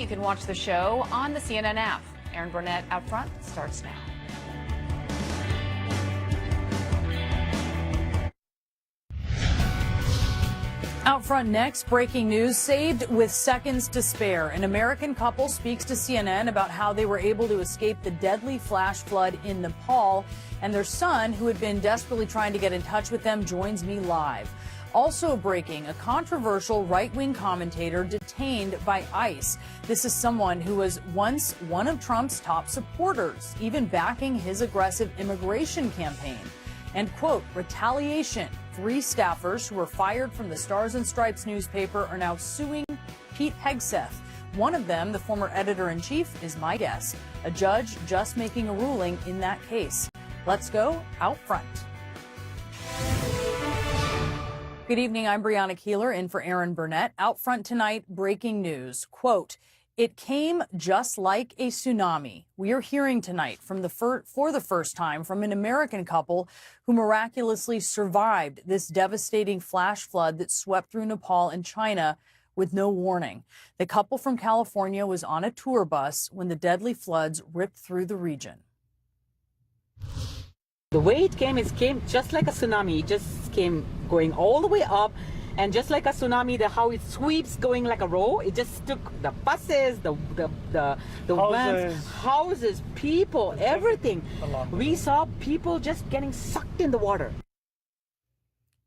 You can watch the show on the CNN app. Erin Burnett Out Front starts now. Out front next, breaking news, saved with seconds to spare. An American couple speaks to CNN about how they were able to escape the deadly flash flood in Nepal, and their son, who had been desperately trying to get in touch with them, joins me live. Also breaking, a controversial right-wing commentator detained by ICE. This is someone who was once one of Trump's top supporters, even backing his aggressive immigration campaign. And, quote, retaliation. 3 staffers who were fired from the Stars and Stripes newspaper are now suing Pete Hegseth. One of them, the former editor-in-chief, is my guest. A judge just making a ruling in that case. Let's go out front. Good evening. I'm Brianna Keeler in for Erin Burnett. Out front tonight, breaking news. Quote, it came just like a tsunami. We are hearing tonight from for the first time from an American couple who miraculously survived this devastating flash flood that swept through Nepal and China with no warning. The couple from California was on a tour bus when the deadly floods ripped through the region. The way it came just like a tsunami. It just came going all the way up. And just like a tsunami, how it sweeps going like a row, it just took the buses, the vans, houses, people, everything. We saw people just getting sucked in the water.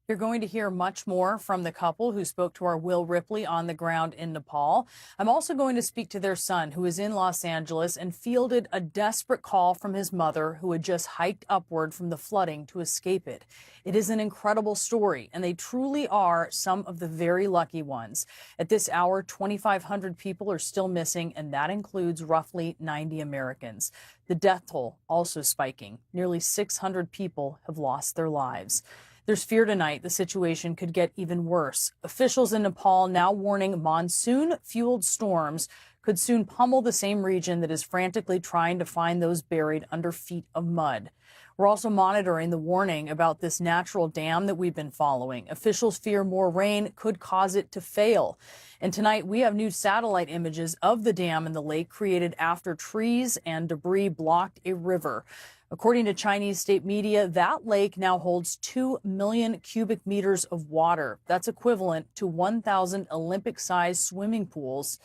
You're going to hear much more from the couple who spoke to our Will Ripley on the ground in Nepal. I'm also going to speak to their son, who is in Los Angeles and fielded a desperate call from his mother, who had just hiked upward from the flooding to escape it. It is an incredible story, and they truly are some of the very lucky ones. At this hour, 2,500 people are still missing, and that includes roughly 90 Americans. The death toll also spiking. Nearly 600 people have lost their lives. There's fear tonight the situation could get even worse. Officials in Nepal now warning monsoon-fueled storms could soon pummel the same region that is frantically trying to find those buried under feet of mud. We're also monitoring the warning about this natural dam that we've been following. Officials fear more rain could cause it to fail. And tonight we have new satellite images of the dam and the lake created after trees and debris blocked a river. According to Chinese state media, that lake now holds 2 million cubic meters of water. That's equivalent to 1,000 Olympic-sized swimming pools.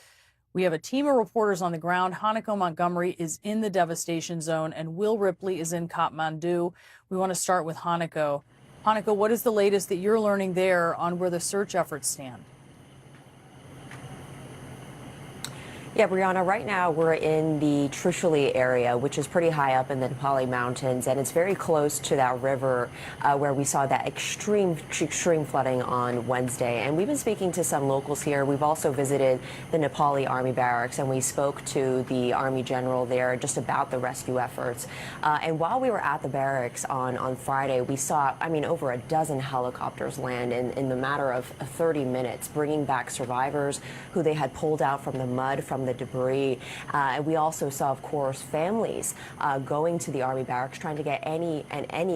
We have a team of reporters on the ground. Hanako Montgomery is in the devastation zone, and Will Ripley is in Kathmandu. We want to start with Hanako. Hanako, what is the latest that you're learning there on where the search efforts stand? Yeah, Brianna, right now we're in the Trishuli area, which is pretty high up in the Nepali mountains, and it's very close to that river where we saw that extreme flooding on Wednesday. And we've been speaking to some locals here. We've also visited the Nepali Army barracks, and we spoke to the Army general there just about the rescue efforts. And while we were at the barracks on Friday, we saw, over a dozen helicopters land in the matter of 30 minutes, bringing back survivors who they had pulled out from the mud, from the debris. And we also saw, of course, families going to the Army barracks trying to get any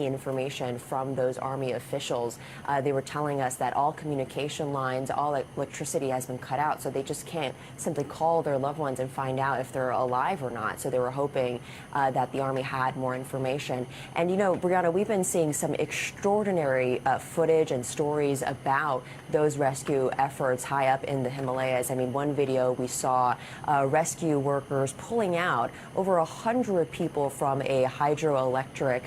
information from those Army officials. They were telling us that all communication lines, all electricity has been cut out, so they just can't simply call their loved ones and find out if they're alive or not. So they were hoping that the Army had more information. And, Brianna, we've been seeing some extraordinary footage and stories about those rescue efforts high up in the Himalayas. One video we saw rescue workers pulling out over 100 people from a hydroelectric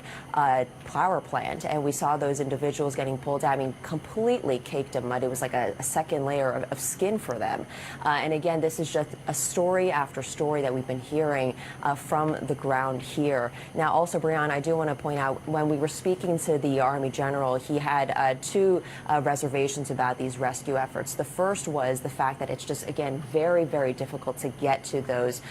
power plant, and we saw those individuals getting pulled out, completely caked in mud. It was like a second layer of skin for them. And again, this is just a story after story that we've been hearing from the ground here. Now, also, Brianna, I do want to point out, when we were speaking to the Army general, he had 2 reservations about these rescue efforts. The first was the fact that it's just, again, very, very difficult to get to those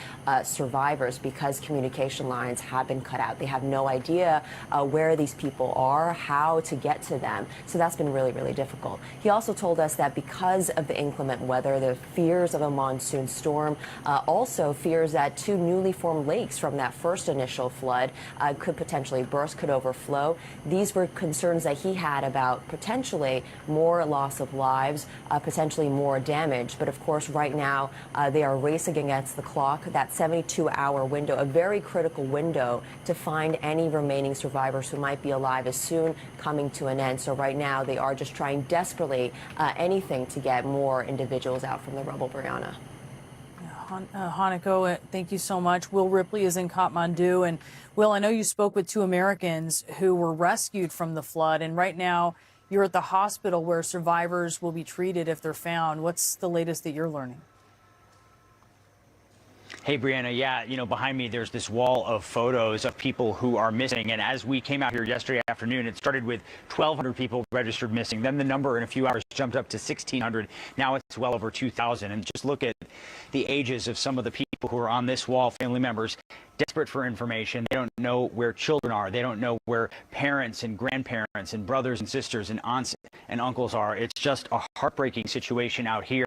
survivors because communication lines have been cut out. They have no idea where these people are, how to get to them. So that's been really, really difficult. He also told us that because of the inclement weather, the fears of a monsoon storm, also fears that 2 newly formed lakes from that first initial flood could potentially burst, could overflow. These were concerns that he had about potentially more loss of lives, potentially more damage. But of course, right now, they are raising racing against the clock, that 72-hour window, a very critical window to find any remaining survivors who might be alive, is soon coming to an end. So right now they are just trying desperately anything to get more individuals out from the rubble, Brianna. Hanako, thank you so much. Will Ripley is in Kathmandu. And Will, I know you spoke with 2 Americans who were rescued from the flood. And right now you're at the hospital where survivors will be treated if they're found. What's the latest that you're learning? Hey, Brianna. Yeah, behind me, there's this wall of photos of people who are missing. And as we came out here yesterday afternoon, it started with 1,200 people registered missing. Then the number in a few hours jumped up to 1,600. Now it's well over 2,000. And just look at the ages of some of the people who are on this wall, family members, desperate for information. They don't know where children are. They don't know where parents and grandparents and brothers and sisters and aunts and uncles are. It's just a heartbreaking situation out here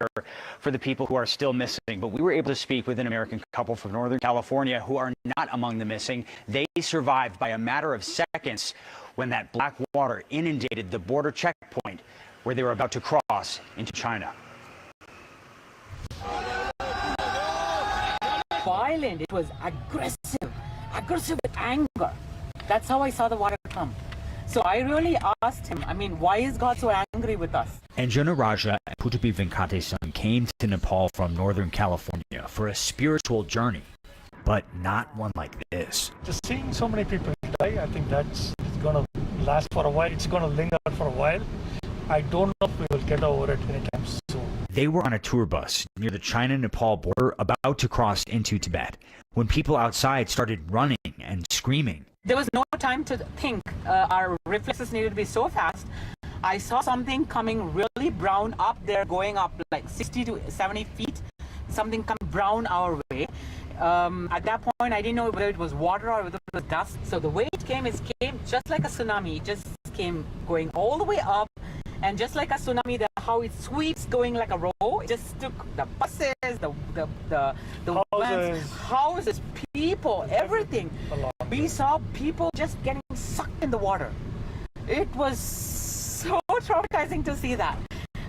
for the people who are still missing. But we were able to speak with an American couple from Northern California who are not among the missing. They survived by a matter of seconds when that black water inundated the border checkpoint where they were about to cross into China. Violent, it was aggressive with anger. That's how I saw the water come. So I really asked him, why is God so angry with us? Anjana Raja and Puttapi Venkatesan came to Nepal from Northern California for a spiritual journey, but not one like this. Just seeing so many people die, I think it's going to last for a while. It's going to linger for a while. I don't know if we will get over it anytime soon. They were on a tour bus near the China-Nepal border about to cross into Tibet when people outside started running and screaming. There was no time to think. Our reflexes needed to be so fast. I saw something coming really brown up there, going up like 60 to 70 feet. Something come brown our way. At that point, I didn't know whether it was water or whether it was dust. So the way it came just like a tsunami. It just came going all the way up. And just like a tsunami, how it sweeps going like a row, it just took the buses, the vans, houses, people, everything. We saw people just getting sucked in the water. It was so traumatizing to see that.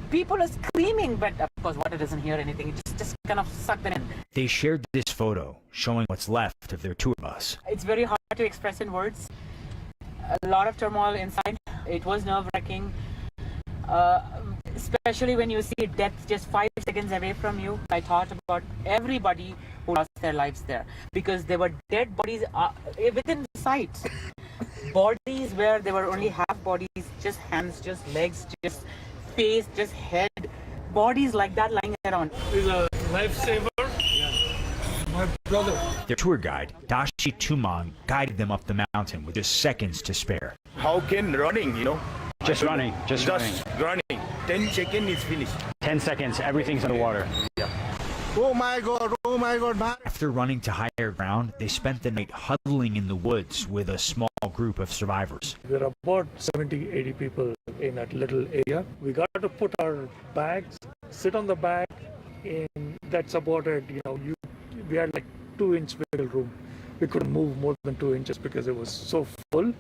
People are screaming, but of course water doesn't hear anything. It just kind of sucked them in. They shared this photo showing what's left of their tour bus. It's very hard to express in words. A lot of turmoil inside. It was nerve-wracking. Especially when you see death just 5 seconds away from you. I thought about everybody who lost their lives there because there were dead bodies within sight. Bodies where there were only half bodies, just hands, just legs, just face, just head. Bodies like that lying around. He's a lifesaver. My brother. Their tour guide, Dashi Tumang, guided them up the mountain with just seconds to spare. How can running, Just running. 10 seconds is finished. 10 seconds, everything's underwater. Yeah. Oh my God, man. After running to higher ground, they spent the night huddling in the woods with a small group of survivors. There are about 70, 80 people in that little area. We got to put our bags, sit on the bag, and that's about it. We had like 2-inch wiggle room. We couldn't move more than 2 inches because it was so full.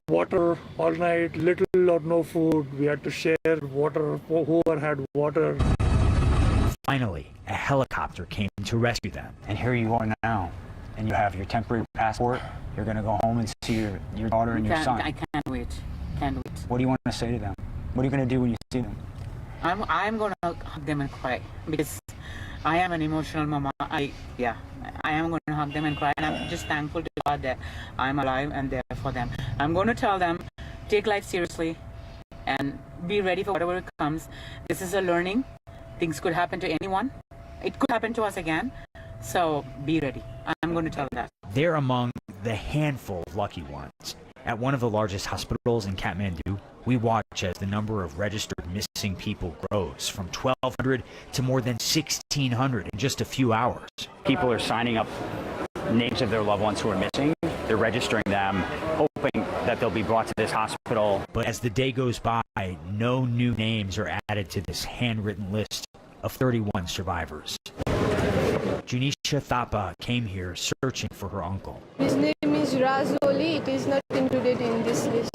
Water all night, little or no food. We had to share water, whoever had water. Finally, a helicopter came to rescue them. And here you are now, and you have your temporary passport. You're going to go home and see your daughter and your son. I can't wait. What do you want to say to them? What are you going to do when you see them? I'm going to hug them and cry because I am an emotional mama. I am going to hug them and cry, and I'm just thankful to God that I'm alive and there for them. I'm going to tell them, take life seriously and be ready for whatever comes. This is a learning. Things could happen to anyone. It could happen to us again. So be ready. I'm going to tell them that. They're among the handful of lucky ones. At one of the largest hospitals in Kathmandu, we watch as the number of registered missing people grows from 1,200 to more than 1,600 in just a few hours. People are signing up names of their loved ones who are missing. They're registering them, hoping that they'll be brought to this hospital. But as the day goes by, no new names are added to this handwritten list of 31 survivors. Junisha Thapa came here searching for her uncle. His name is Razoli. It is not included in this list.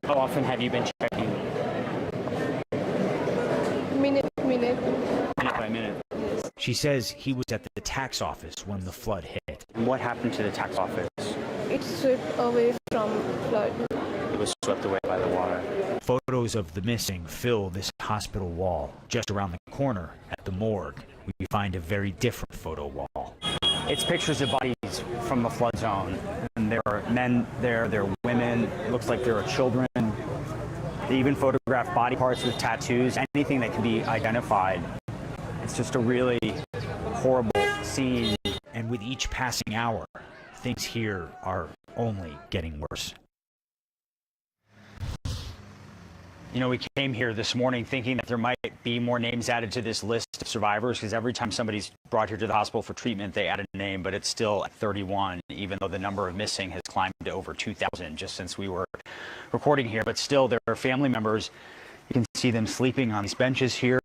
How often have you been checking? Minute. Minute by minute. Yes. She says he was at the tax office when the flood hit. What happened to the tax office? It swept away from flood. It was swept away by the water. Photos of the missing fill this hospital wall. Just around the corner at the morgue, we find a very different photo wall. It's pictures of bodies from the flood zone. And there are men there, there are women, it looks like there are children. They even photograph body parts with tattoos, anything that can be identified. It's just a really horrible scene. And with each passing hour, things here are only getting worse. You know, we came here this morning thinking that there might be more names added to this list of survivors, because every time somebody's brought here to the hospital for treatment, they add a name, but it's still at 31, even though the number of missing has climbed to over 2,000 just since we were recording here. But still, there are family members. You can see them sleeping on these benches here.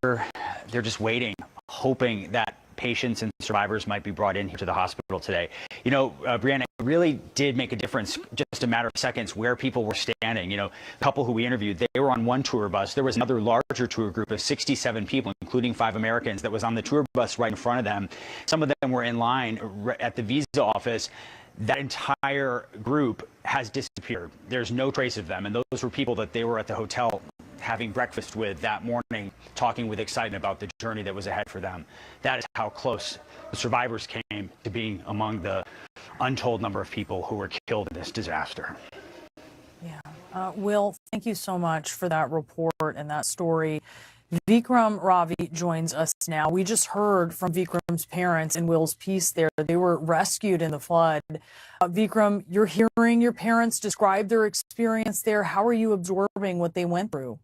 They're just waiting, hoping that patients and survivors might be brought in here to the hospital today. You know, Brianna, it really did make a difference, just a matter of seconds, where people were standing. You know, the couple who we interviewed, they were on one tour bus. There was another larger tour group of 67 people, including 5 Americans, that was on the tour bus right in front of them. Some of them were in line at the visa office. That entire group has disappeared. There's no trace of them. And those were people that they were at the hotel having breakfast with that morning, talking with excitement about the journey that was ahead for them. That is how close the survivors came to being among the untold number of people who were killed in this disaster. Yeah. Will, thank you so much for that report and that story. Vikram Ravi joins us now. We just heard from Vikram's parents in Will's piece there. They were rescued in the flood. Vikram, you're hearing your parents describe their experience there. How are you absorbing what they went through?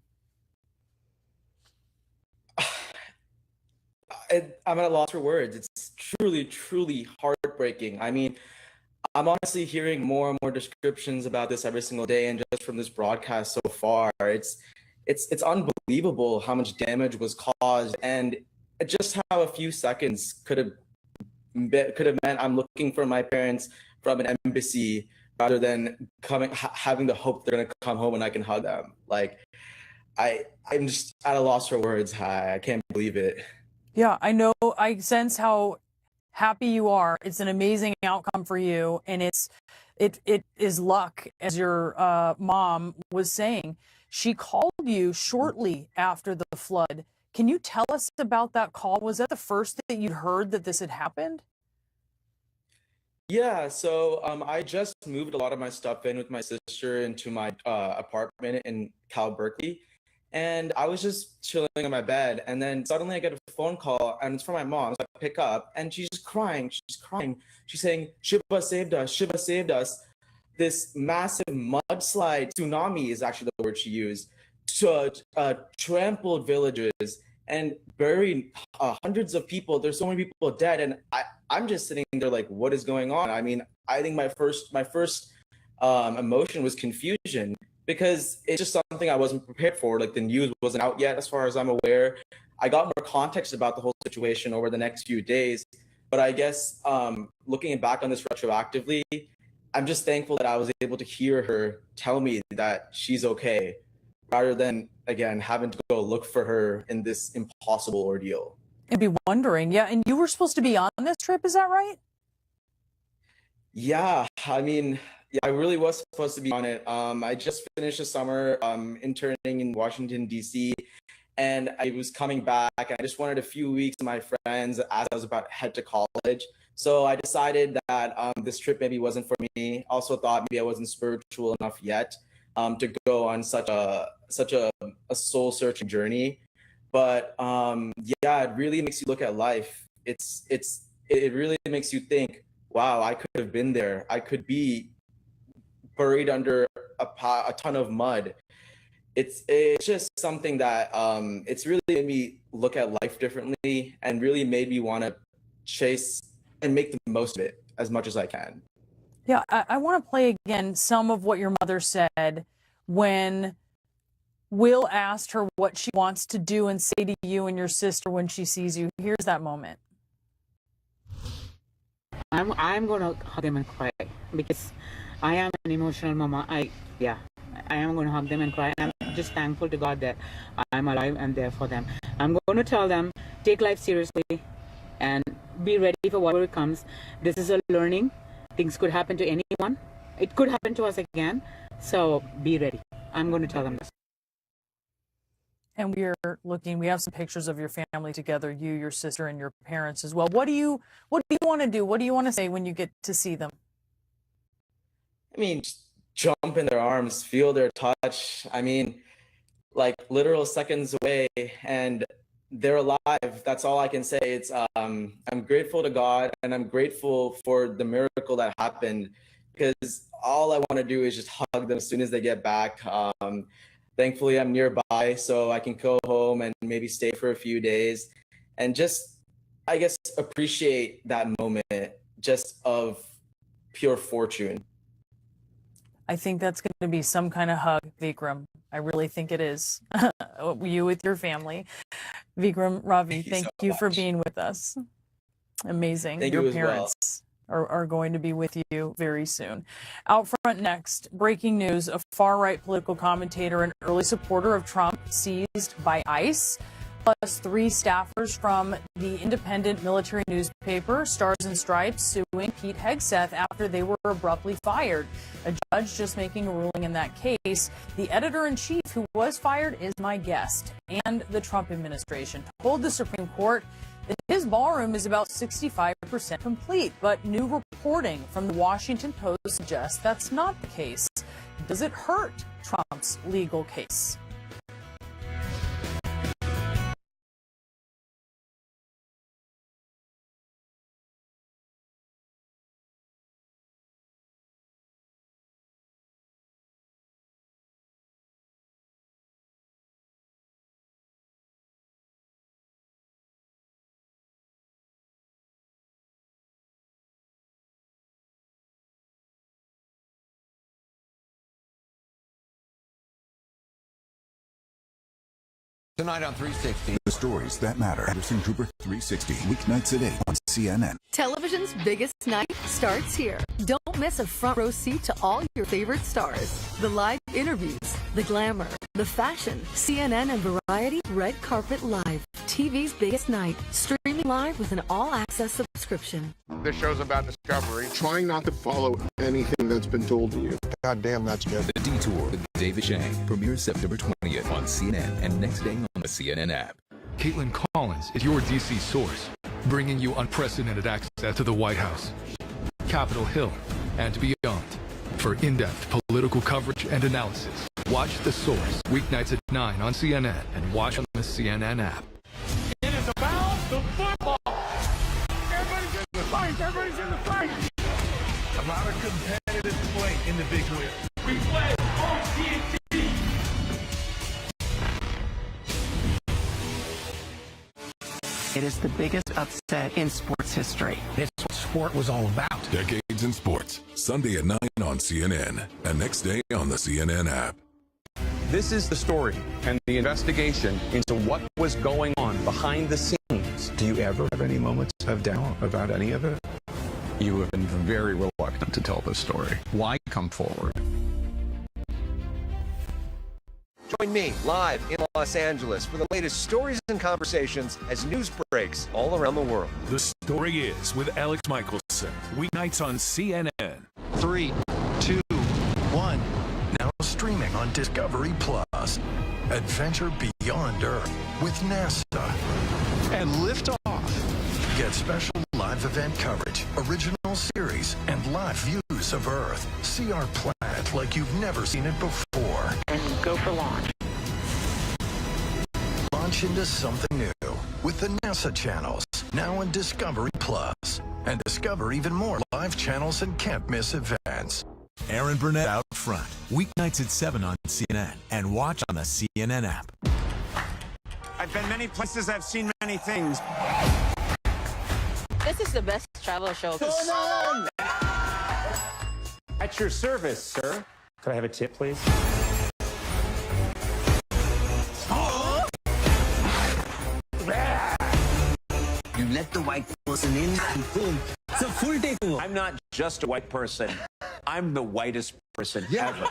I'm at a loss for words. It's truly, truly heartbreaking. I mean, I'm honestly hearing more and more descriptions about this every single day, and just from this broadcast so far, it's unbelievable how much damage was caused, and just how a few seconds could have meant I'm looking for my parents from an embassy rather than having the hope they're gonna come home and I can hug them. Like, I'm just at a loss for words. I can't believe it. Yeah, I know. I sense how happy you are. It's an amazing outcome for you, and it is luck, as your mom was saying. She called you shortly after the flood. Can you tell us about that call? Was that the first that you'd heard that this had happened? Yeah, so I just moved a lot of my stuff in with my sister into my apartment in Cal Berkeley. And I was just chilling on my bed, and then suddenly I get a phone call, and it's from my mom. So I pick up, and she's crying. She's saying, "Shiva saved us. Shiva saved us." This massive mudslide, tsunami is actually the word she used, trampled villages and buried hundreds of people. There's so many people dead, and I'm just sitting there like, what is going on? I mean, I think my first emotion was confusion, because it's just something I wasn't prepared for. Like, the news wasn't out yet, as far as I'm aware. I got more context about the whole situation over the next few days. But I guess looking back on this retroactively, I'm just thankful that I was able to hear her tell me that she's okay, rather than, again, having to go look for her in this impossible ordeal. And be wondering, yeah, and you were supposed to be on this trip, is that right? Yeah, I mean, yeah, I really was supposed to be on it. I just finished the summer interning in Washington, D.C., and I was coming back, and I just wanted a few weeks with my friends as I was about to head to college. So I decided that this trip maybe wasn't for me. Also thought maybe I wasn't spiritual enough yet to go on such a soul-searching journey. But yeah, it really makes you look at life. It really makes you think, wow, I could have been there. I could be buried under a ton of mud. It's just something that it's really made me look at life differently, and really made me want to chase and make the most of it as much as I can. Yeah, I want to play again some of what your mother said when Will asked her what she wants to do and say to you and your sister when she sees you. Here's that moment. I'm gonna hug them and cry, because I am an emotional mama. I am gonna hug them and cry. I'm just thankful to God that I'm alive and there for them. I'm going to tell them, take life seriously, and be ready for whatever comes. This is a learning. Things could happen to anyone. It could happen to us again. So be ready. I'm going to tell them this. And we have some pictures of your family together, you, your sister, and your parents as well. What do you want to do? What do you want to say when you get to see them? I mean, just jump in their arms, feel their touch. I mean, like literal seconds away, and they're alive. That's all I can say. It's I'm grateful to God, and I'm grateful for the miracle that happened, because all I want to do is just hug them as soon as they get back. Thankfully, I'm nearby, so I can go home and maybe stay for a few days and just, I guess, appreciate that moment just of pure fortune. I think that's going to be some kind of hug, Vikram. I really think it is. You with your family. Vikram, Ravi, thank you for being with us. Amazing. Thank your you as well. parents are going to be with you very soon. Out front next, breaking news, a far-right political commentator and early supporter of Trump seized by ICE, plus 3 staffers from the independent military newspaper Stars and Stripes suing Pete Hegseth after they were abruptly fired. A judge just making a ruling in that case. The editor-in-chief who was fired is my guest, and the Trump administration told the Supreme Court that his ballroom is about 65% complete, but new reporting from the Washington Post suggests that's not the case. Does it hurt Trump's legal case? Tonight on 360. The stories that matter. Anderson Cooper 360. Weeknights at 8 on CNN. Television's biggest night starts here. Don't miss a front row seat to all your favorite stars. The live interviews, the glamour, the fashion. CNN and Variety Red Carpet Live. TV's biggest night. Streaming live with an all-access subscription. This show's about discovery. Trying not to follow anything that's been told to you. God damn, that's good. The Detour with David Chang premieres September 20th on CNN and next day on the CNN app. Caitlin Collins is your DC source, bringing you unprecedented access to the White House, Capitol Hill, and beyond. For in-depth political coverage and analysis, watch The Source weeknights at 9 on CNN and watch on the CNN app. It is about the football. Everybody's in the fight. Everybody's in the fight. A lot of competitive play in the big win. We play on TNT. It is the biggest upset in sports history. It's what sport was all about. Decades in Sports, Sunday at 9 on CNN and next day on the CNN app. This is the story and the investigation into what was going on behind the scenes. Do you ever have any moments of doubt about any of it? You have been very reluctant to tell this story. Why come forward? Join me live in Los Angeles for the latest stories and conversations as news breaks all around the world. The Story Is with Alex Michelson. Weeknights on CNN. 3, 2, 1. Now streaming on Discovery Plus. Adventure Beyond Earth with NASA. And Liftoff. Get special live event coverage, original series, and live views of Earth. See our planet like you've never seen it before. And go for launch. Launch into something new with the NASA channels, now on Discovery Plus. And discover even more live channels and can't miss events. Aaron Burnett out front, weeknights at 7 on CNN, and watch on the CNN app. I've been many places, I've seen many things. This is the best travel show. At your service, sir. Could I have a tip, please? You let the white person in and boom, it's a full takeover. I'm not just a white person. I'm the whitest person ever.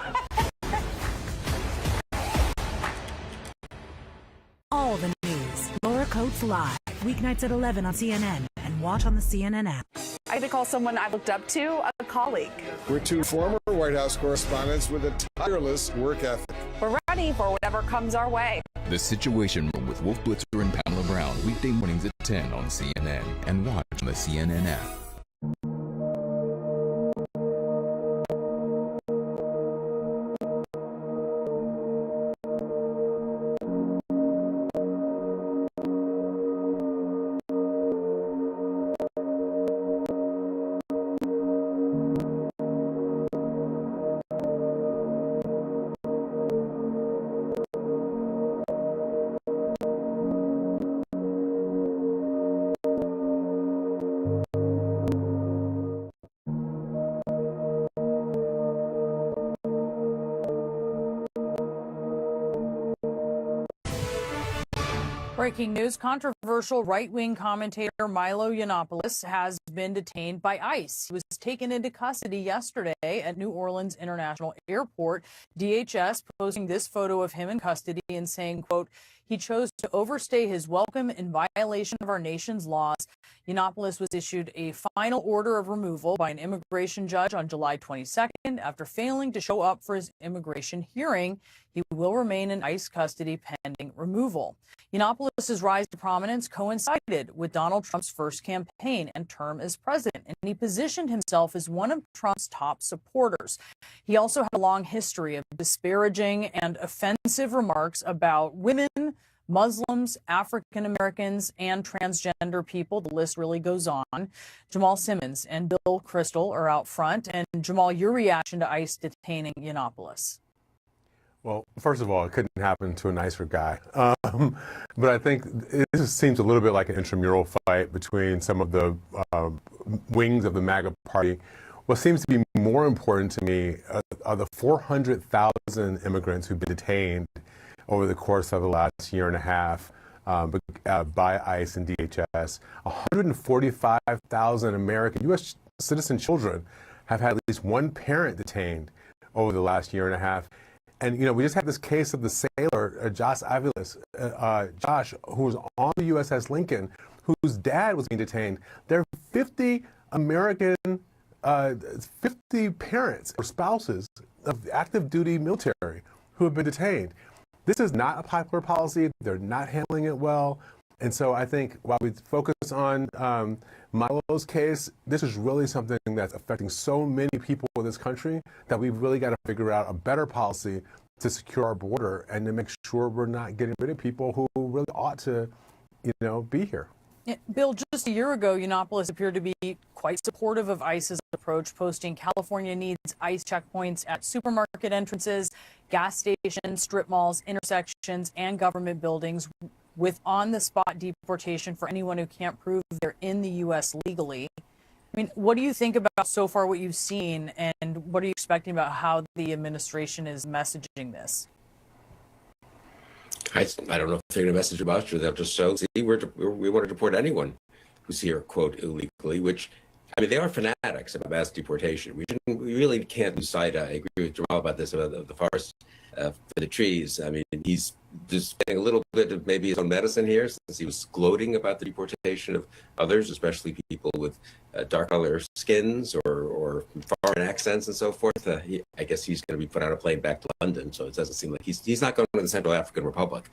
All the news. Laura Coates Live. Weeknights at 11 on CNN and and watch on the CNN app. I had to call someone I looked up to, a colleague. We're two former White House correspondents with a tireless work ethic. We're ready for whatever comes our way. The Situation Room with Wolf Blitzer and Pamela Brown, weekday mornings at 10 on CNN and watch on the CNN app. Breaking news, controversial right-wing commentator Milo Yiannopoulos has been detained by ICE. He was taken into custody yesterday at New Orleans International Airport. DHS posting this photo of him in custody and saying, quote, he chose to overstay his welcome in violation of our nation's laws. Yiannopoulos was issued a final order of removal by an immigration judge on July 22nd after failing to show up for his immigration hearing. He will remain in ICE custody pending removal. Yiannopoulos' rise to prominence coincided with Donald Trump's first campaign and term as president, and he positioned himself as one of Trump's top supporters. He also had a long history of disparaging and offensive remarks about women, Muslims, African Americans, and transgender people. The list really goes on. Jamal Simmons and Bill Kristol are out front. And Jamal, your reaction to ICE detaining Yiannopoulos? Well, first of all, it couldn't happen to a nicer guy. But I think it just seems a little bit like an intramural fight between some of the wings of the MAGA party. What seems to be more important to me are the 400,000 immigrants who've been detained over the course of the last year and a half by ICE and DHS. 145,000 American U.S. citizen children have had at least one parent detained over the last year and a half. And, you know, we just had this case of the sailor, Josh Aviles, who was on the USS Lincoln, whose dad was being detained. There are 50 American, 50 parents or spouses of active duty military who have been detained. This is not a popular policy. They're not handling it well. And so I think while we focus on Milo's case, this is really something that's affecting so many people in this country that we've really got to figure out a better policy to secure our border and to make sure we're not getting rid of people who really ought to, you know, be here. Yeah, Bill, just a year ago, Yiannopoulos appeared to be quite supportive of ICE's approach, posting California needs ICE checkpoints at supermarket entrances, gas stations, strip malls, intersections, and government buildings with on-the-spot deportation for anyone who can't prove they're in the U.S. legally. I mean, what do you think about so far what you've seen, and what are you expecting about how the administration is messaging this? I don't know if they're going to message about you. They'll just show, see, we want to deport anyone who's here, quote, illegally, which, I mean, they are fanatics about mass deportation. We really can't lose sight. I agree with Jamal about this, about the forest for the trees. I mean, he's just getting a little bit of maybe his own medicine here, since he was gloating about the deportation of others, especially people with dark color skins or foreign accents and so forth. I guess he's going to be put on a plane back to London, so it doesn't seem like he's not going to the Central African Republic,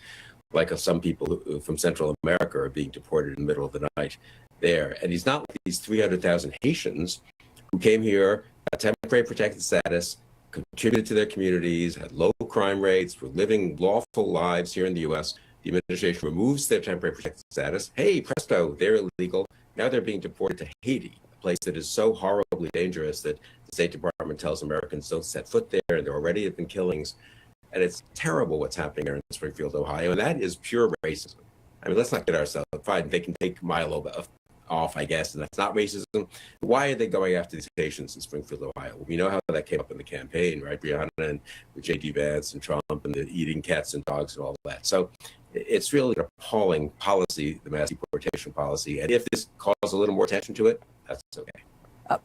like some people from Central America are being deported in the middle of the night there. And he's not like these 300,000 Haitians who came here, got temporary protected status, contributed to their communities, had low crime rates, were living lawful lives here in the U.S. The administration removes their temporary protected status. Hey, presto, they're illegal. Now they're being deported to Haiti, a place that is so horribly dangerous that the State Department tells Americans don't set foot there, and there already have been killings. And it's terrible what's happening here in Springfield, Ohio, and that is pure racism. I mean, let's not get ourselves, fine, they can take Milo off, I guess, and that's not racism. Why are they going after these Haitians in Springfield, Ohio? We know how that came up in the campaign, right? Breonna and with J.D. Vance and Trump and the eating cats and dogs and all that. So it's really an appalling policy, the mass deportation policy. And if this calls a little more attention to it, that's okay.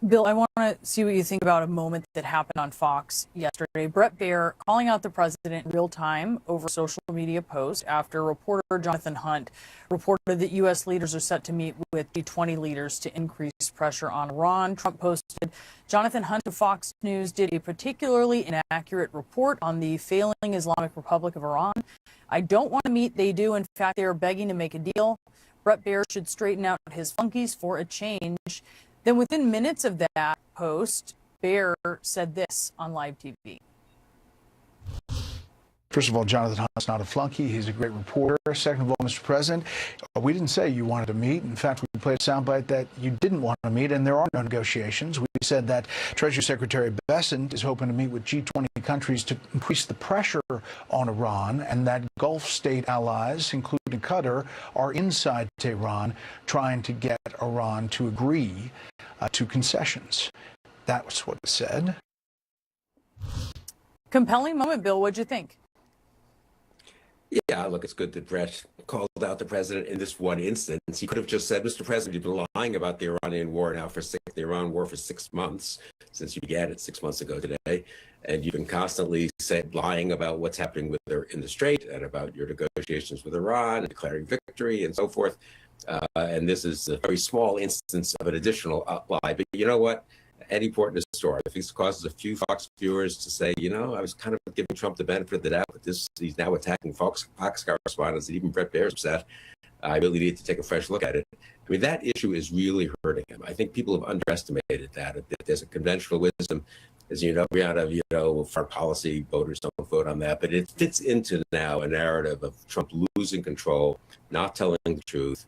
Bill, I want to see what you think about a moment that happened on Fox yesterday. Bret Baier calling out the president in real time over a social media post after reporter Jonathan Hunt reported that U.S. leaders are set to meet with G20 leaders to increase pressure on Iran. Trump posted, Jonathan Hunt of Fox News did a particularly inaccurate report on the failing Islamic Republic of Iran. I don't want to meet. They do. In fact, they are begging to make a deal. Bret Baier should straighten out his flunkies for a change. Then within minutes of that post, Baier said this on live TV. First of all, Jonathan Hunt's not a flunky. He's a great reporter. Second of all, Mr. President, we didn't say you wanted to meet. In fact, we played a soundbite that you didn't want to meet, and there are no negotiations. We said that Treasury Secretary Bessent is hoping to meet with G20 countries to increase the pressure on Iran, and that Gulf state allies, including Qatar, are inside Tehran trying to get Iran to agree to concessions. That was what was said. Compelling moment, Bill. What'd you think? Yeah, look, it's good that Brett called out the president in this one instance. He could have just said, Mr. President, you've been lying about the Iranian war now the Iran war for 6 months, since you began it 6 months ago today. And you've been constantly lying about what's happening with in the Strait and about your negotiations with Iran and declaring victory and so forth. And this is a very small instance of an additional lie. But you know what? Any point in the story, if this causes a few Fox viewers to say, you know, I was kind of giving Trump the benefit of the doubt, but he's now attacking Fox correspondents, and even Bret Baier's upset. I really need to take a fresh look at it. I mean, that issue is really hurting him. I think people have underestimated that a bit. There's a conventional wisdom, as you know, Brianna, foreign policy voters don't vote on that, but it fits into now a narrative of Trump losing control, not telling the truth.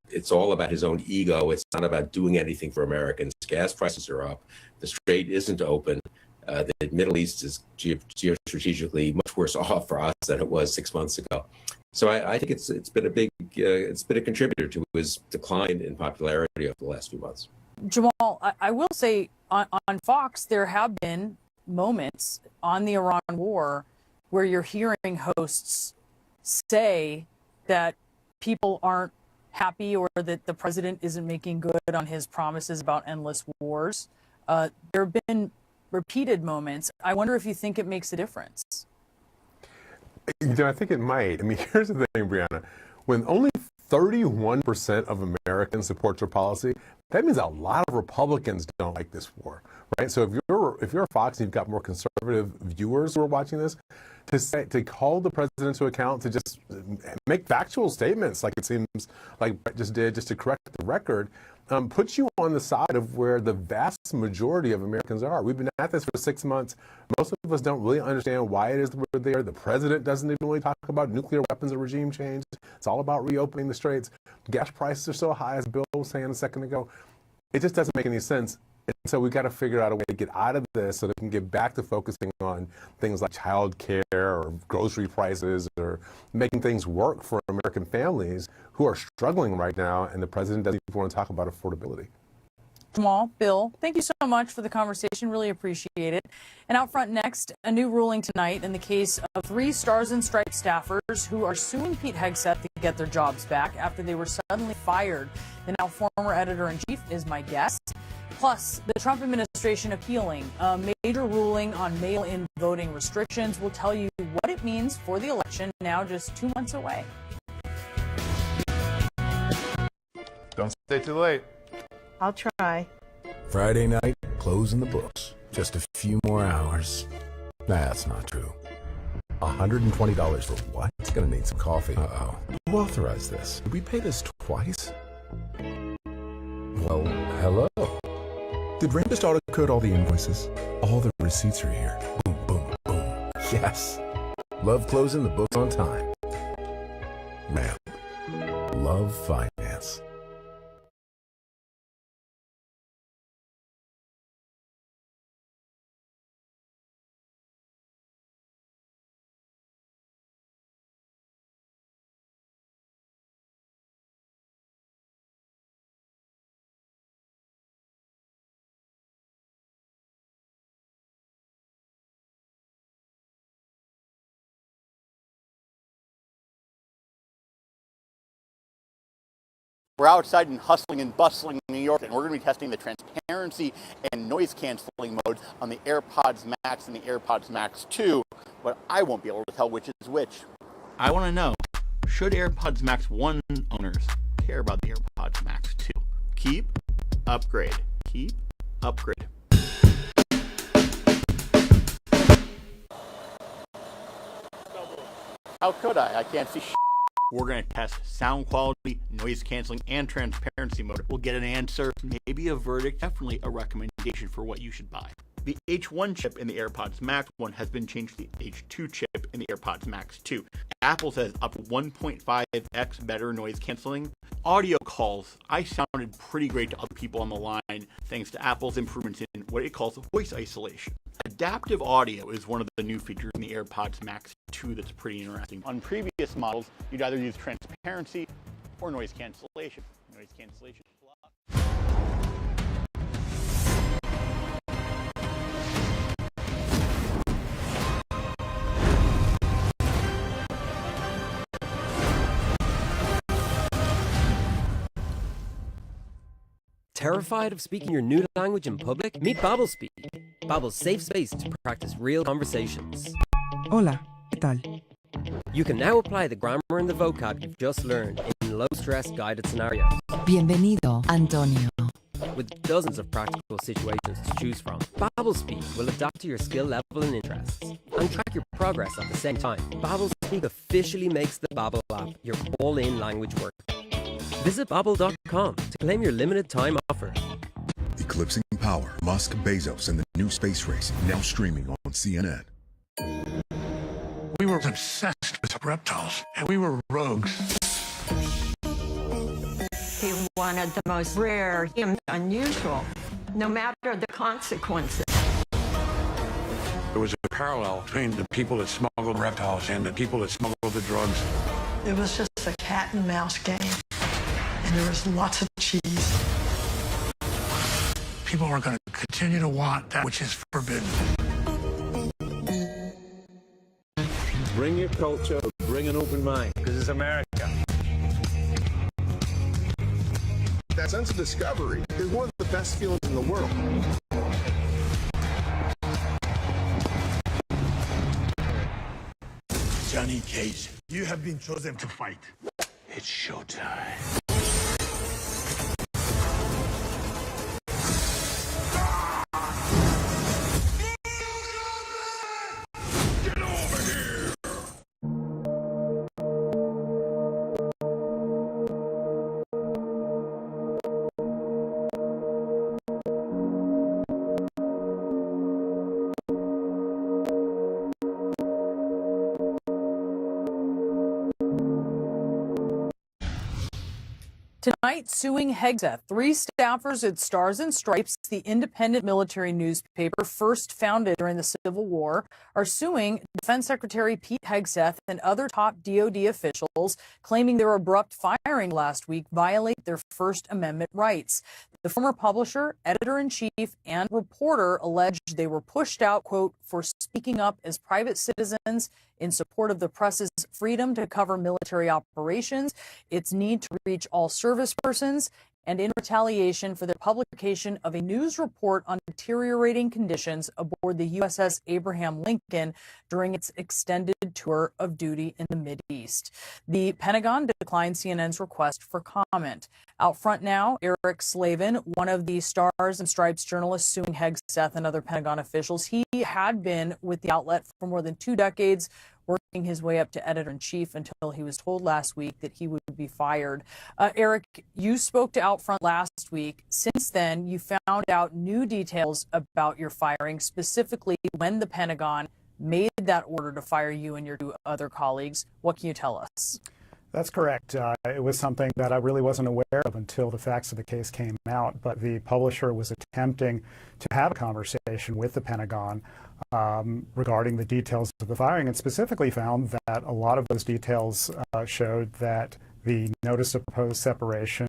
It's all about his own ego. It's not about doing anything for Americans. Gas prices are up. The Strait isn't open. The Middle East is geostrategically much worse off for us than it was 6 months ago. So I think it's been a contributor to his decline in popularity over the last few months. Jamal, I will say on Fox, there have been moments on the Iran war where you're hearing hosts say that people aren't happy or that the president isn't making good on his promises about endless wars. There have been repeated moments. I wonder if you think it makes a difference. You know, I think it might. I mean, here's the thing, Brianna. When only 31% of Americans support your policy, that means a lot of Republicans don't like this war, right? So if you're a Fox and you've got more conservative viewers who are watching this, to call the president to account, to just make factual statements like it seems like Brett just did, just to correct the record, puts you on the side of where the vast majority of Americans are. We've been at this for 6 months. Most of us don't really understand why it is that we're there. The president doesn't even really talk about nuclear weapons or regime change. It's all about reopening the straits. Gas prices are so high, as Bill was saying a second ago. It just doesn't make any sense. And so we've got to figure out a way to get out of this so that we can get back to focusing on things like child care or grocery prices or making things work for American families who are struggling right now, and the president doesn't even want to talk about affordability. Jamal, Bill, thank you so much for the conversation. Really appreciate it. And out front next, a new ruling tonight in the case of 3 Stars and Stripes staffers who are suing Pete Hegseth to get their jobs back after they were suddenly fired. The now former editor-in-chief is my guest. Plus, the Trump administration appealing a major ruling on mail-in voting restrictions. We'll tell you what it means for the election now just 2 months away. Don't stay too late. I'll try. Friday night, closing the books. Just a few more hours. Nah, that's not true. $120 for what? It's gonna need some coffee. Uh-oh. Who authorized this? Did we pay this twice? Well, hello? Did Ram just auto-code all the invoices? All the receipts are here. Boom, boom, boom. Yes. Love closing the books on time. Ram. Love finance. We're outside in hustling and bustling New York, and we're going to be testing the transparency and noise canceling modes on the AirPods Max and the AirPods Max 2, but I won't be able to tell which is which. I want to know, should AirPods Max 1 owners care about the AirPods Max 2? Keep, upgrade, keep, upgrade. How could I? I can't see shit. We're going to test sound quality, noise canceling, and transparency mode. We'll get an answer, maybe a verdict, definitely a recommendation for what you should buy. The H1 chip in the AirPods Max 1 has been changed to the H2 chip in the AirPods Max 2. Apple says up to 1.5x better noise canceling. Audio calls, I sounded pretty great to other people on the line thanks to Apple's improvements in what it calls voice isolation. Adaptive audio is one of the new features in the AirPods Max 2 that's pretty interesting. On previous models, you'd either use transparency or noise cancellation. Noise cancellation. Terrified of speaking your new language in public? Meet BabbleSpeak, Babbel's safe space to practice real conversations. Hola, ¿qué tal? You can now apply the grammar and the vocab you've just learned in low-stress guided scenarios. Bienvenido, Antonio. With dozens of practical situations to choose from, BabbleSpeak will adapt to your skill level and interests, and track your progress at the same time. BabbleSpeak officially makes the Babbel app your all-in language work. Visit Babbel.com to claim your limited time offer. Eclipsing Power, Musk, Bezos, and the new space race, now streaming on CNN. We were obsessed with reptiles, and we were rogues. He wanted the most rare and unusual, no matter the consequences. There was a parallel between the people that smuggled reptiles and the people that smuggled the drugs. It was just a cat and mouse game, and there was lots of cheese. People are going to continue to want that which is forbidden. Bring your culture, bring an open mind, because it's America. That sense of discovery is one of the best feelings in the world. Johnny Cage, you have been chosen to fight. It's showtime. Tonight, suing Hegseth. 3 staffers at Stars and Stripes, the independent military newspaper first founded during the Civil War, are suing Defense Secretary Pete Hegseth and other top DoD officials, claiming their abrupt firing last week violate their First Amendment rights. The former publisher, editor-in-chief, and reporter alleged they were pushed out, quote, for speaking up as private citizens in support of the press's freedom to cover military operations, its need to reach all service persons, and in retaliation for their publication of a news report on deteriorating conditions aboard the USS Abraham Lincoln during its extended tour of duty in the Mideast. The Pentagon declined CNN's request for comment. Out front now, Eric Slavin, one of the Stars and Stripes journalists suing Hegseth and other Pentagon officials. He had been with the outlet for more than 2 decades, working his way up to editor-in-chief until he was told last week that he would be fired. Eric, you spoke to Outfront last week. Since then, you found out new details about your firing, specifically when the Pentagon made that order to fire you and your 2 other colleagues. What can you tell us? That's correct. It was something that I really wasn't aware of until the facts of the case came out, but the publisher was attempting to have a conversation with the Pentagon regarding the details of the firing, and specifically found that a lot of those details showed that the notice of proposed separation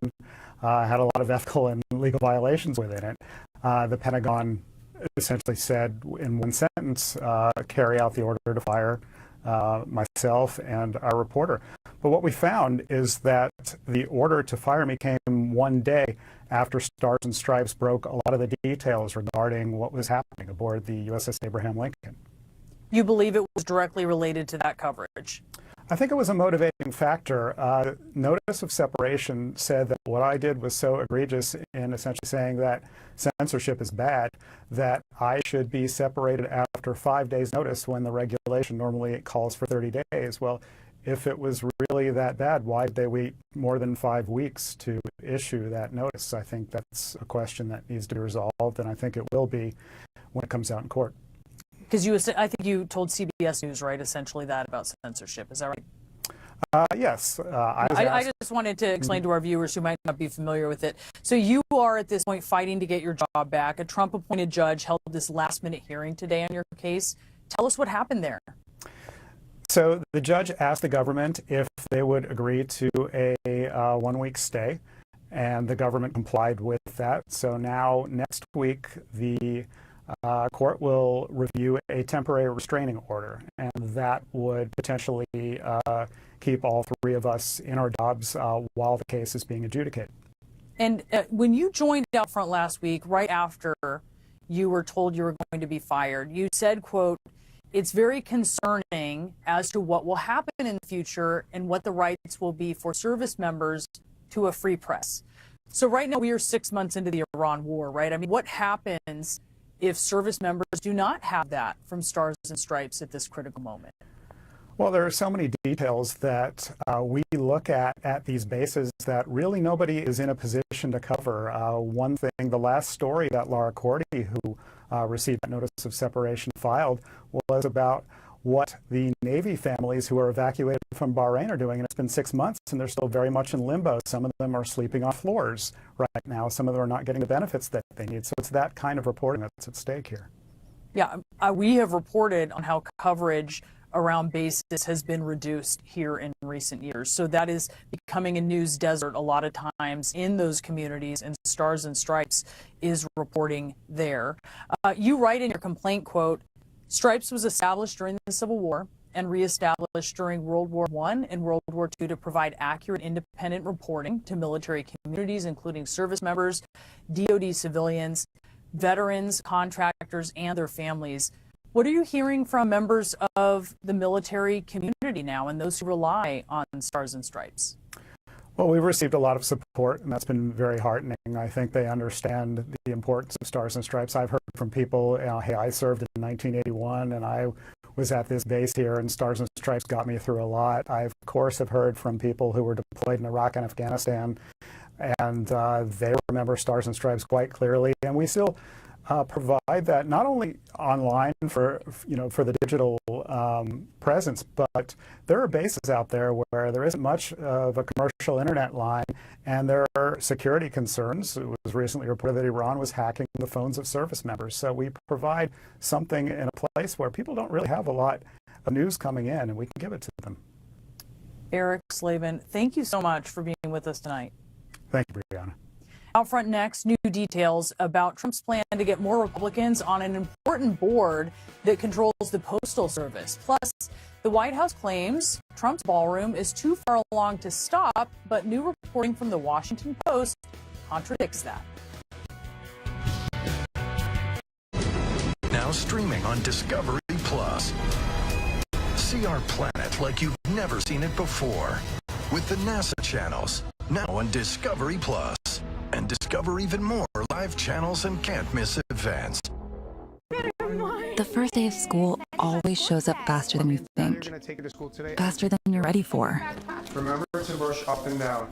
had a lot of ethical and legal violations within it. The Pentagon essentially said in one sentence, carry out the order to fire myself and our reporter. But what we found is that the order to fire me came one day after Stars and Stripes broke a lot of the details regarding what was happening aboard the USS Abraham Lincoln. You believe it was directly related to that coverage? I think it was a motivating factor. Notice of separation said that what I did was so egregious in essentially saying that censorship is bad, that I should be separated after 5 days notice when the regulation normally calls for 30 days. Well, if it was really that bad, why did they wait more than 5 weeks to issue that notice? I think that's a question that needs to be resolved, and I think it will be when it comes out in court. Because I think you told CBS News, right, essentially that about censorship. Is that right? Yes. I just wanted to explain to our viewers who might not be familiar with it. So you are at this point fighting to get your job back. A Trump-appointed judge held this last-minute hearing today on your case. Tell us what happened there. So the judge asked the government if they would agree to a 1-week stay, and the government complied with that. So now next week, the court will review a temporary restraining order, and that would potentially keep all three of us in our jobs while the case is being adjudicated. And when you joined Outfront last week, right after you were told you were going to be fired, you said, quote, "It's very concerning as to what will happen in the future and what the rights will be for service members to a free press." So right now we are 6 months into the Iran war, right? I mean, what happens if service members do not have that from Stars and Stripes at this critical moment? Well, there are so many details that we look at these bases that really nobody is in a position to cover. One thing, the last story that Laura Cordy, who received that notice of separation, filed was about what the Navy families who are evacuated from Bahrain are doing. And it's been 6 months and they're still very much in limbo. Some of them are sleeping on floors right now. Some of them are not getting the benefits that they need. So it's that kind of reporting that's at stake here. Yeah, we have reported on how coverage around bases has been reduced here in recent years. So that is becoming a news desert a lot of times in those communities, and Stars and Stripes is reporting there. You write in your complaint, quote, "Stripes was established during the Civil War and reestablished during World War I and World War II to provide accurate, independent reporting to military communities, including service members, DoD civilians, veterans, contractors, and their families." What are you hearing from members of the military community now and those who rely on Stars and Stripes? Well, we've received a lot of support, and that's been very heartening. I think they understand the importance of Stars and Stripes. I've heard from people, hey, I served in 1981, and I was at this base here, and Stars and Stripes got me through a lot. I, of course, have heard from people who were deployed in Iraq and Afghanistan, and they remember Stars and Stripes quite clearly. And we still provide that not only online for the digital presence, but there are bases out there where there isn't much of a commercial internet line, and there are security concerns. It was recently reported that Iran was hacking the phones of service members. So we provide something in a place where people don't really have a lot of news coming in, and we can give it to them. Eric Slavin, thank you so much for being with us tonight. Thank you, Brianna. Outfront next, new details about Trump's plan to get more Republicans on an important board that controls the Postal Service. Plus, the White House claims Trump's ballroom is too far along to stop, but new reporting from the Washington Post contradicts that. Now streaming on Discovery Plus. See our planet like you've never seen it before with the NASA channels, now on Discovery Plus. And discover even more live channels and can't miss events. The first day of school always shows up faster than you think. Faster than you're ready for. Remember to brush up and down.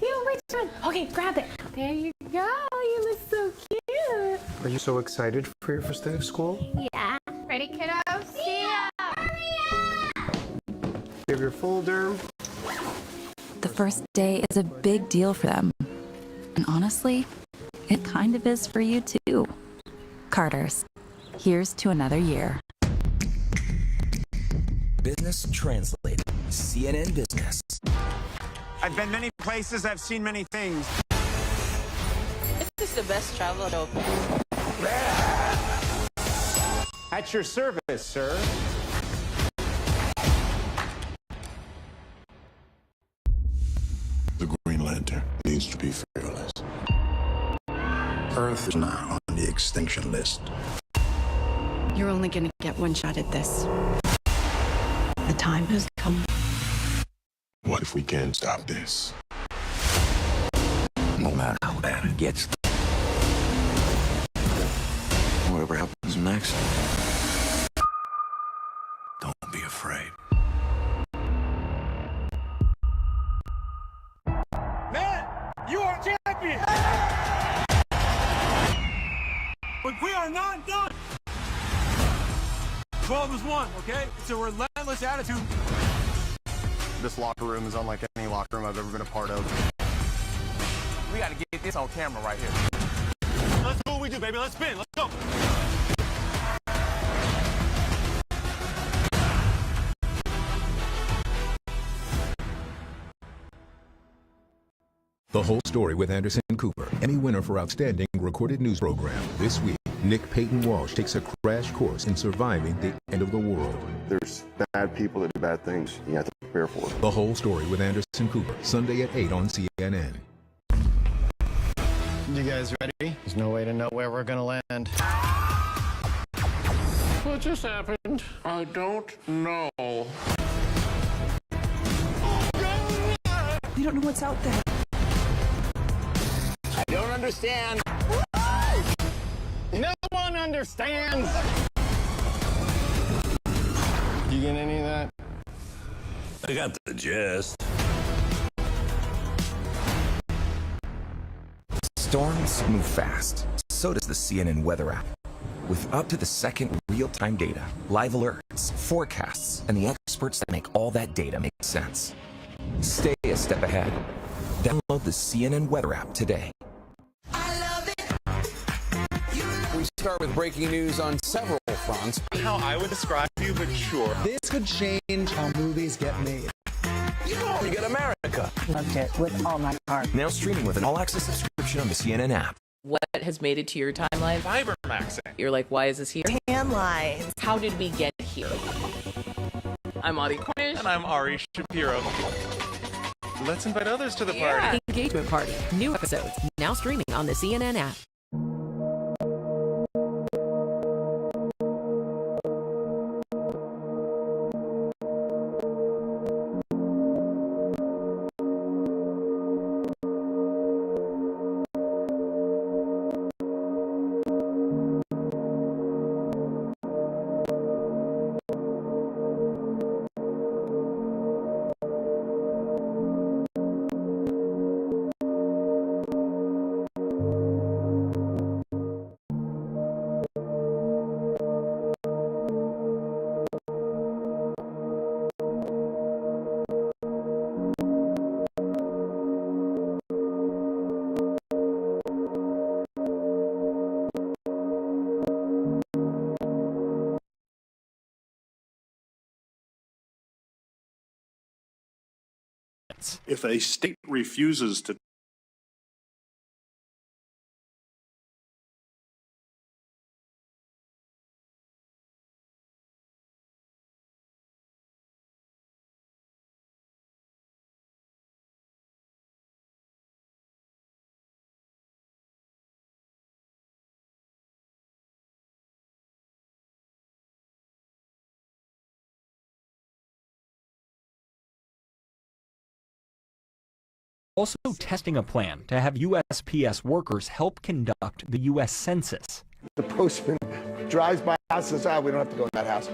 Okay, grab it. There you go. You look so cute. Are you so excited for your first day of school? Yeah. Ready, kiddos? See ya. You have your folder. The first day is a big deal for them. And honestly, it kind of is for you too. Carter's. Here's to another year. Business Translated. CNN Business. I've been many places, I've seen many things. This is the best travel show. At your service, sir. needs to be fearless. Earth is now on the extinction list. You're only gonna get one shot at this. The time has come. What if we can't stop this? No matter how bad it gets, whatever happens next, Don't be afraid. Man, you are champion! But we are not done! 12 is 1, okay? It's a relentless attitude. This locker room is unlike any locker room I've ever been a part of. We gotta get this on camera right here. Let's do what we do, baby. Let's spin. Let's go. The Whole Story with Anderson Cooper, Emmy winner for Outstanding Recorded News Program. This week, Nick Peyton Walsh takes a crash course in surviving the end of the world. There's bad people that do bad things. You have to prepare for it. The Whole Story with Anderson Cooper, Sunday at 8 on CNN. You guys ready? There's no way to know where we're gonna land. What just happened? I don't know. We don't know what's out there. I don't understand. No one understands. You get any of that? I got the gist. Storms move fast. So does the CNN weather app. With up to the second real-time data, live alerts, forecasts, and the experts that make all that data make sense. Stay a step ahead. Download the CNN weather app today. We start with breaking news on several fronts. How I would describe you, but sure. This could change how movies get made. You get America. Loved it with all my heart. Now streaming with an all-access subscription on the CNN app. What has made it to your timeline? Fibermaxing. You're like, why is this here? Tan lines. How did we get here? I'm Audie Cornish. And I'm Ari Shapiro. Let's invite others to the party. Engagement Party. New episodes now streaming on the CNN app. If a state refuses to also testing a plan to have USPS workers help conduct the U.S. Census. The postman drives by a house and says, we don't have to go in that house.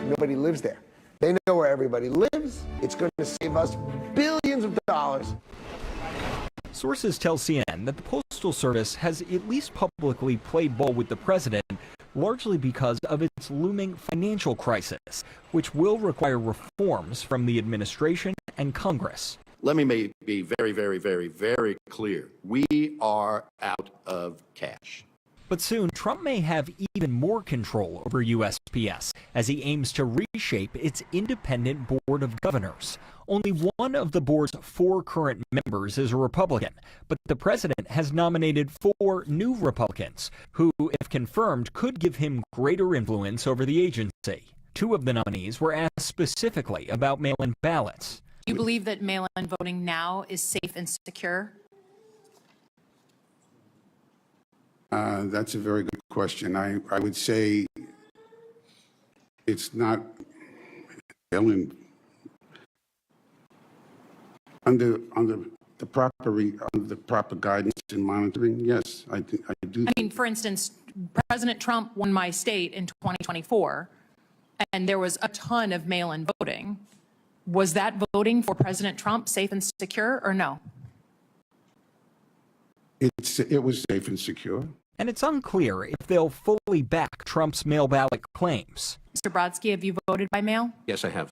Nobody lives there. They know where everybody lives. It's going to save us billions of dollars. Sources tell CNN that the Postal Service has at least publicly played ball with the president, largely because of its looming financial crisis, which will require reforms from the administration and Congress. Let me be very, very, very, very clear. We are out of cash. But soon, Trump may have even more control over USPS as he aims to reshape its independent board of governors. Only one of the board's 4 current members is a Republican, but the president has nominated 4 new Republicans who, if confirmed, could give him greater influence over the agency. 2 of the nominees were asked specifically about mail-in ballots. Do you believe that mail-in voting now is safe and secure? That's a very good question. I would say it's not under the proper guidance and monitoring. Yes, I do. I mean, for instance, President Trump won my state in 2024, and there was a ton of mail-in voting. Was that voting for President Trump safe and secure, or no? It was safe and secure. And it's unclear if they'll fully back Trump's mail ballot claims. Mr. Brodsky, have you voted by mail? Yes, I have.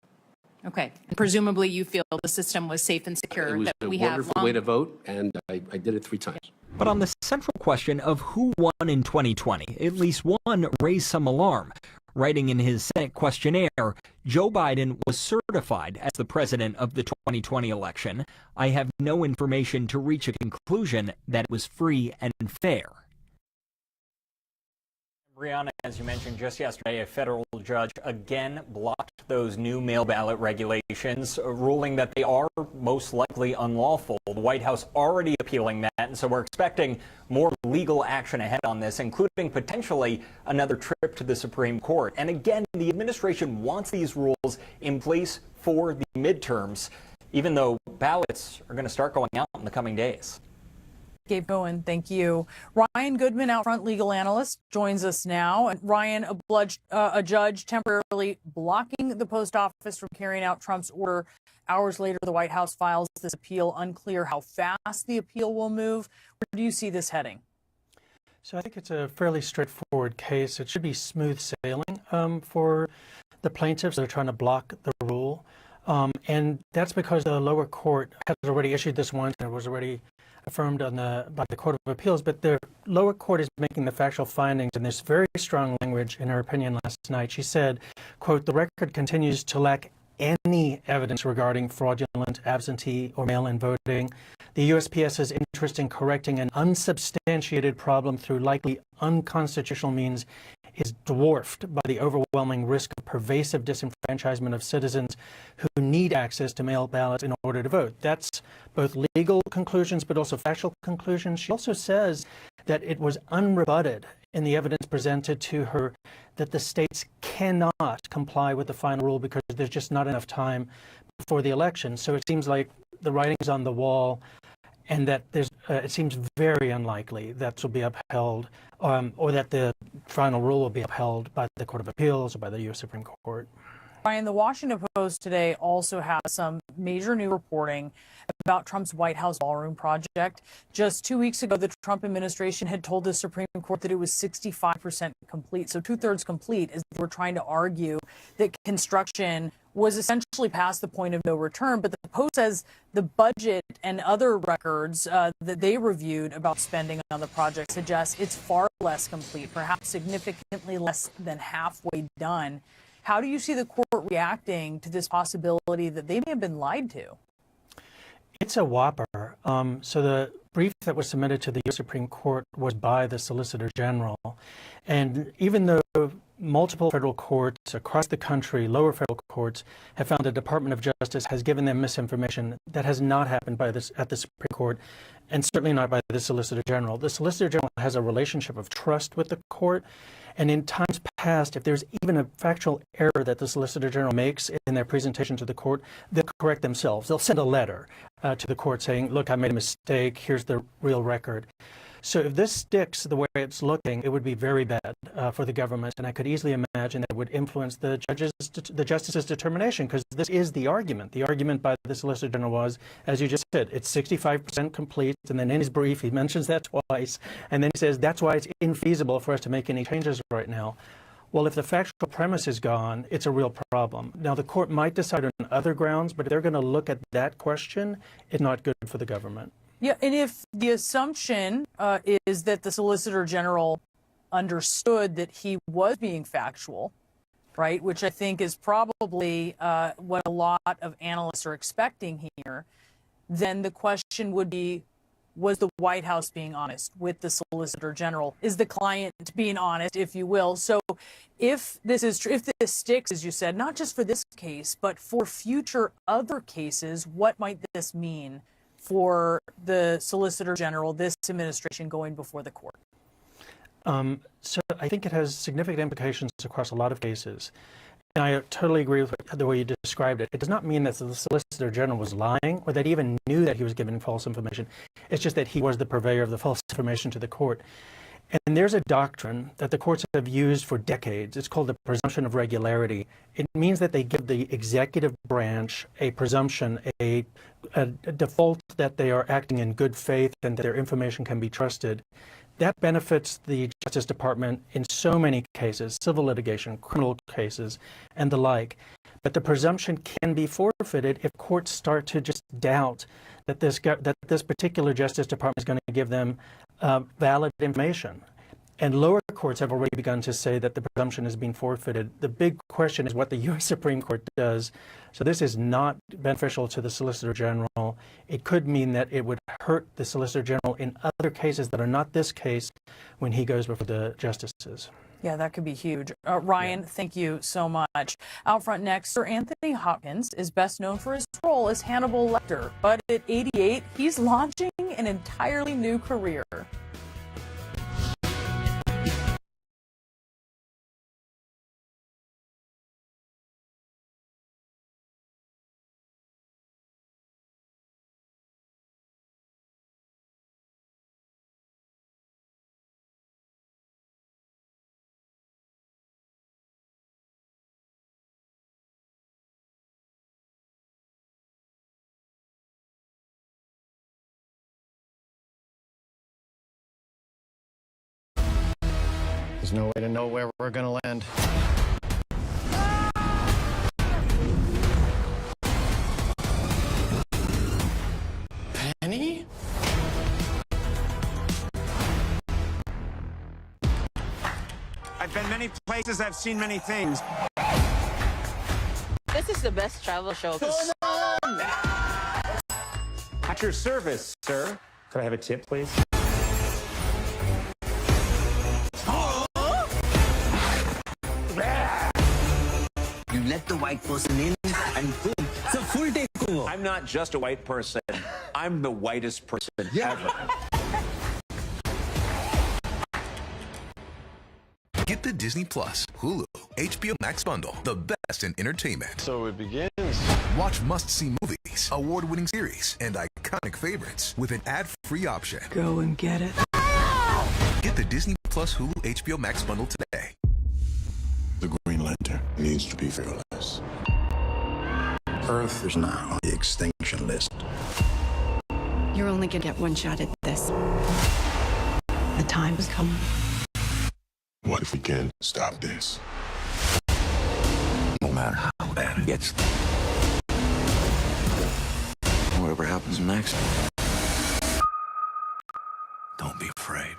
Okay. And presumably you feel the system was safe and secure. It was that a we wonderful have way to vote, and I did it 3 times. But on the central question of who won in 2020, at least one raised some alarm. Writing in his Senate questionnaire, Joe Biden was certified as the president of the 2020 election. I have no information to reach a conclusion that it was free and fair. Brianna, as you mentioned just yesterday, a federal judge again blocked those new mail ballot regulations, ruling that they are most likely unlawful. The White House already appealing that, and so we're expecting more legal action ahead on this, including potentially another trip to the Supreme Court. And again, the administration wants these rules in place for the midterms, even though ballots are going to start going out in the coming days. Gabe Cohen, thank you. Ryan Goodman, Outfront legal analyst, joins us now. And Ryan, a judge temporarily blocking the post office from carrying out Trump's order. Hours later, the White House files this appeal. Unclear how fast the appeal will move. Where do you see this heading? So I think it's a fairly straightforward case. It should be smooth sailing for the plaintiffs that are trying to block the rule. And that's because the lower court has already issued this once, and it was already affirmed by the Court of Appeals, but the lower court is making the factual findings, and there's very strong language in her opinion last night. She said, quote, "The record continues to lack any evidence regarding fraudulent, absentee, or mail-in voting. The USPS's interest in correcting an unsubstantiated problem through likely unconstitutional means is dwarfed by the overwhelming risk of pervasive disenfranchisement of citizens who need access to mail ballots in order to vote." That's both legal conclusions but also factual conclusions. She also says that it was unrebutted in the evidence presented to her that the states cannot comply with the final rule because there's just not enough time before the election. So it seems like the writing's on the wall, and that it seems very unlikely that this will be upheld, or that the final rule will be upheld by the Court of Appeals or by the U.S. Supreme Court. Ryan, the Washington Post today also has some major new reporting about Trump's White House ballroom project. Just 2 weeks ago, the Trump administration had told the Supreme Court that it was 65% complete, so 2/3 complete, as they were trying to argue that construction was essentially past the point of no return. But the Post says the budget and other records that they reviewed about spending on the project suggest it's far less complete, perhaps significantly less than halfway done. How do you see the court reacting to this possibility that they may have been lied to? It's a whopper. So the brief that was submitted to the U.S. Supreme Court was by the Solicitor General. And even though multiple federal courts across the country, lower federal courts, have found the Department of Justice has given them misinformation, that has not happened at the Supreme Court, and certainly not by the Solicitor General. The Solicitor General has a relationship of trust with the court. And in times past, if there's even a factual error that the Solicitor General makes in their presentation to the court, they'll correct themselves. They'll send a letter to the court saying, look, I made a mistake, here's the real record. So if this sticks the way it's looking, it would be very bad for the government, and I could easily imagine that it would influence the justice's determination, because this is the argument. The argument by the Solicitor General was, as you just said, it's 65% complete, and then in his brief he mentions that twice, and then he says that's why it's infeasible for us to make any changes right now. Well, if the factual premise is gone, it's a real problem. Now, the court might decide on other grounds, but if they're going to look at that question, it's not good for the government. Yeah, and if the assumption is that the Solicitor General understood that he was being factual, right, which I think is probably what a lot of analysts are expecting here, then the question would be, was the White House being honest with the Solicitor General? Is the client being honest, if you will? So if this is true, if this sticks, as you said, not just for this case, but for future other cases, what might this mean for the Solicitor General, this administration going before the court? So I think it has significant implications across a lot of cases. And I totally agree with the way you described it. It does not mean that the Solicitor General was lying or that he even knew that he was giving false information. It's just that he was the purveyor of the false information to the court. And there's a doctrine that the courts have used for decades. It's called the presumption of regularity. It means that they give the executive branch a presumption, a default that they are acting in good faith and that their information can be trusted. That benefits the Justice Department in so many cases, civil litigation, criminal cases, and the like. But the presumption can be forfeited if courts start to just doubt that this particular Justice Department is going to give them valid information. And lower courts have already begun to say that the presumption has been forfeited. The big question is what the U.S. Supreme Court does. So this is not beneficial to the Solicitor General. It could mean that it would hurt the Solicitor General in other cases that are not this case when he goes before the justices. Yeah, that could be huge. Ryan, thank you so much. Out front next, Sir Anthony Hopkins is best known for his role as Hannibal Lecter, but at 88, he's launching an entirely new career. There's no way to know where we're gonna land. Penny? I've been many places, I've seen many things. This is the best travel show. At your service, sir. Could I have a tip, please? You let the white person in and boom, it's a full takeover. I'm not just a white person. I'm the whitest person ever. Get the Disney Plus, Hulu, HBO Max bundle, the best in entertainment. So it begins. Watch must-see movies, award-winning series, and iconic favorites with an ad-free option. Go and get it. Get the Disney Plus, Hulu, HBO Max bundle today. The Green Lantern needs to be fearless. Earth is now on the extinction list. You're only gonna get one shot at this. The time has come. What if we can stop this? No matter how bad it gets. Whatever happens next, don't be afraid.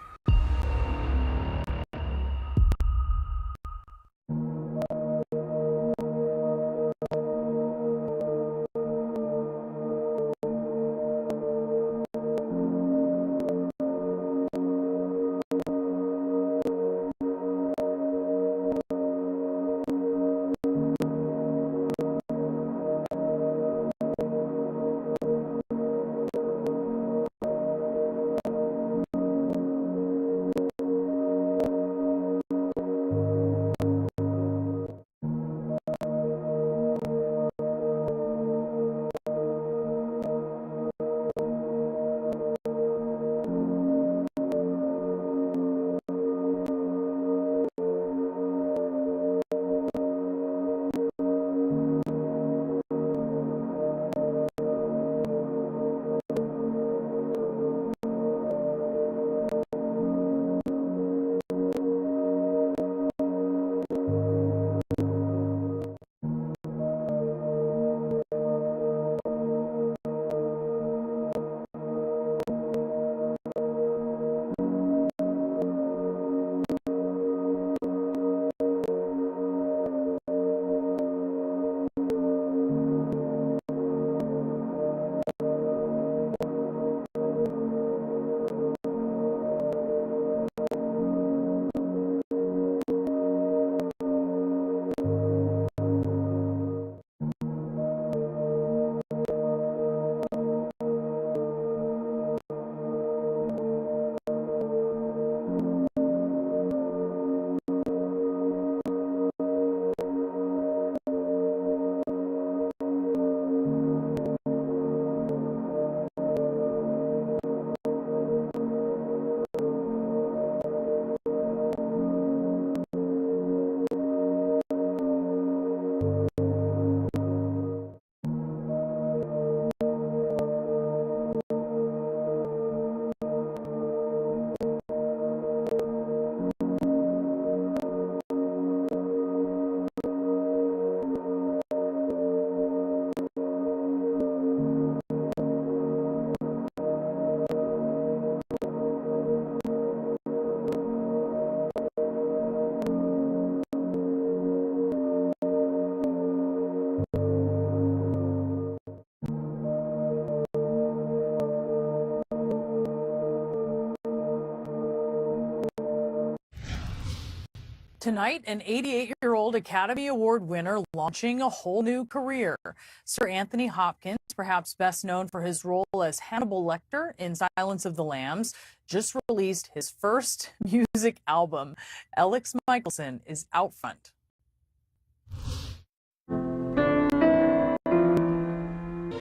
Tonight, an 88-year-old Academy Award winner launching a whole new career. Sir Anthony Hopkins, perhaps best known for his role as Hannibal Lecter in Silence of the Lambs, just released his first music album. Alex Michelson is out front.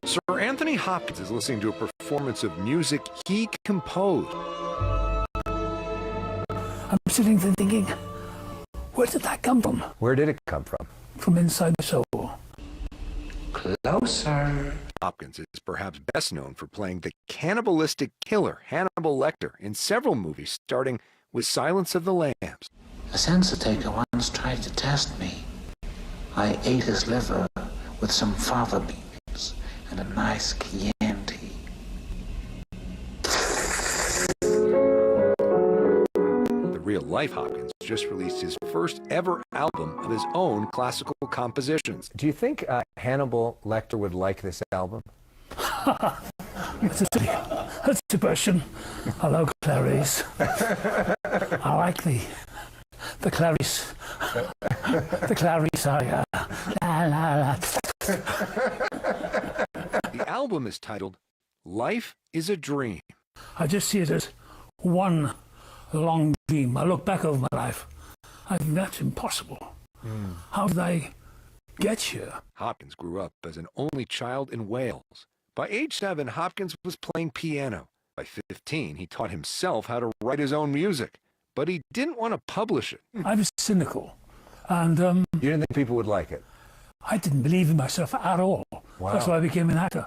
Sir Anthony Hopkins is listening to a performance of music he composed. I'm sitting there thinking, where did that come from? Where did it come from? From inside my soul. Closer. Hopkins is perhaps best known for playing the cannibalistic killer Hannibal Lecter in several movies, starting with Silence of the Lambs. A census taker once tried to test me. I ate his liver with some fava beans and a nice Chianti. The real-life Hopkins just released his first ever album of his own classical compositions. Do you think Hannibal Lecter would like this album? That's a question. Hello, Clarice. I like the Clarice. The Clarice aria. La, la, la. The album is titled Life is a Dream. I just see it as one long dream. I look back over my life. I think that's impossible. How did I get here? Hopkins grew up as an only child in Wales. By age 7, Hopkins was playing piano. By 15, he taught himself how to write his own music, but he didn't want to publish it. I was cynical, and you didn't think people would like it? I didn't believe in myself at all. Wow. That's why I became an actor.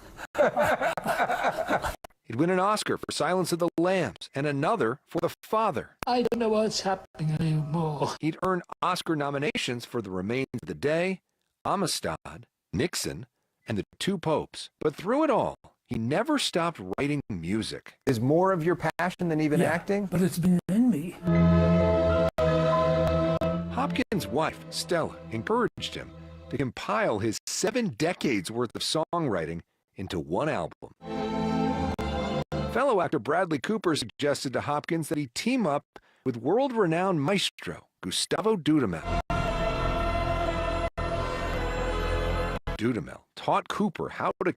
He'd win an Oscar for Silence of the Lambs and another for The Father. I don't know what's happening anymore. He'd earned Oscar nominations for The Remains of the Day, Amistad, Nixon, and The Two Popes. But through it all, he never stopped writing music. Is more of your passion than even acting? But it's been in me. Hopkins' wife, Stella, encouraged him to compile his 7 decades worth of songwriting into one album. Fellow actor Bradley Cooper suggested to Hopkins that he team up with world-renowned maestro Gustavo Dudamel. Dudamel taught Cooper how to